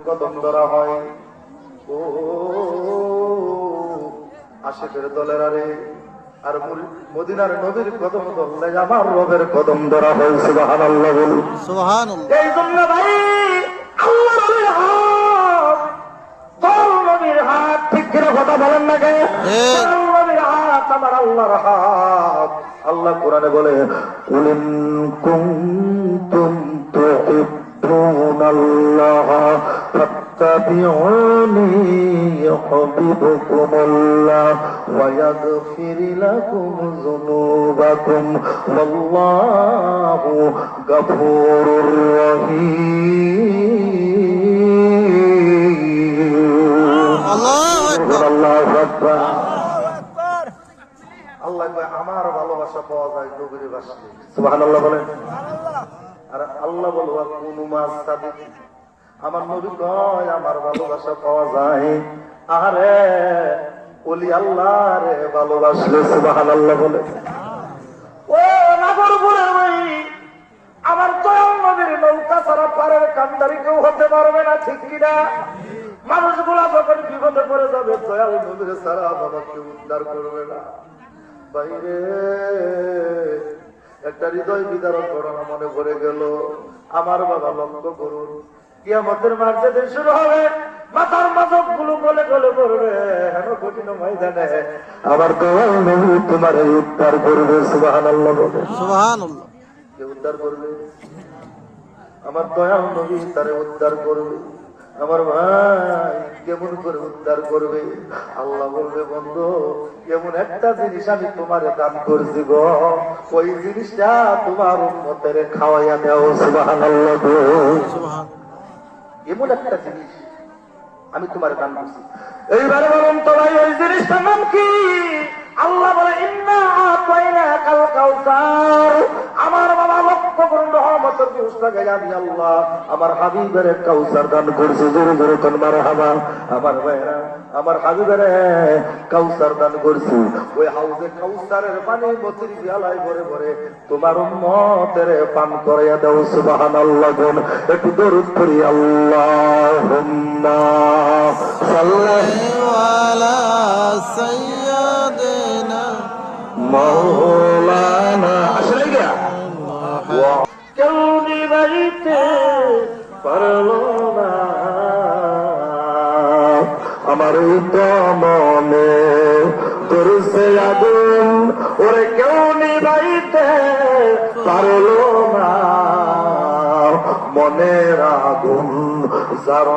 কদম ধরা হয়। ও আশিকের দলের আরে আর মদিনার নবীর কদম ধরলে আমার রবের কদম ধরা হয়। সুবহানাল্লাহ বলুন। সুবহানাল্লাহ। এই জন্য ভাই আল্লাহ নবীর হাত, তোর নবীর হাত, ঠিক কিনা কথা বলেন না কে? তোর নবীর হাত আমার আল্লাহর হাত। আল্লাহ কোরআনে বলে কুল ইন কুনতুম তুহিব্বুনাল্লাহ ফাত্তাবিউনি ইউহিব্বুকুমুল্লাহ ওয়া ইয়াগফির লাকুম যুনুবাকুম ওয়াল্লাহু গফুরুর রহিম। আল্লাহু আকবার। আল্লাহ কয় আমার ভালোবাসা পাওয়া যায় নবীর ভাষায়। সুবহানাল্লাহ বলেন। আর আল্লাহ বলবা কোন মাসাদিক, আমার নবী কয় আমার ভালোবাসা পাওয়া যায় আরে ওলি আল্লাহ রে ভালোবাসলে। সুবহানাল্লাহ বলে। ও নাগরপুরের ভাই, আমার দয়াল নবীর নৌকা ছাড়া পারের কান্দারি কেউ হতে পারবে না, ঠিক কিনা? মানুষগুলা যখন বিপদে পড়ে যাবে দয়াল নবীর ছাড়া বাবা কেউ উদ্ধার করবে না। বাইরে একটা হৃদয় বিদারক ঘটনা মনে পড়ে গেল। আমার বাবা লক্ষ্য করুন, কিয়ামতের মাঠ যেদিন শুরু হবে মাথার মাথক গুলো গলে গলে পড়বে হেন কঠিন ময়দানে আমার দয়াল নবী তোমার উদ্ধার করবে। সুবহানাল্লাহ বলে। সুবহানাল্লাহ। কে উদ্ধার করবে? আমার দয়াল নবী তারে উদ্ধার করবে। আমার ভাই কেমন করে উদ্ধার করবে? আল্লাহ বলবে বন্ধু এমন একটা জিনিস আমি তোমারে দান করছি গো, ওই জিনিসটা তোমার উম্মতের খাওয়াইয়া দাও। সুবহানাল্লাহ। এমন একটা জিনিস আমি তোমারে দান করছি। এইবারে বলুন তো ভাই ওই জিনিসটার নাম কি? আল্লাহ বলে ইন্না আতাইনাকাল কাউসার। আমার বাবা লক্ষ্য করুন রহমতের পুস্তকে আমি আল্লাহ আমার হাবিবের কাউসার দান করছি। জোরে জোরে কোন মারহাবা। আমার ভাইরা আমার হাবিবের কাউসার দান করছি। ওই হাউজে কাউসারের পানি মতির পিয়ালায় ভরে ভরে তোমার উম্মতের পান করাইয়া দাও। সুবহানাল্লাহ। কোন একটু দরুদ পড়ি আল্লাহুম্মা সাল্লি আলা সাইয়্যিদিনা মৌলানা। আসলে গিয়া কেউ নিবাইতে পারলো না আমার মনে ধরছে আগুন, ওরে কেউ নিবাইতে পারলো না মনের আগুন যার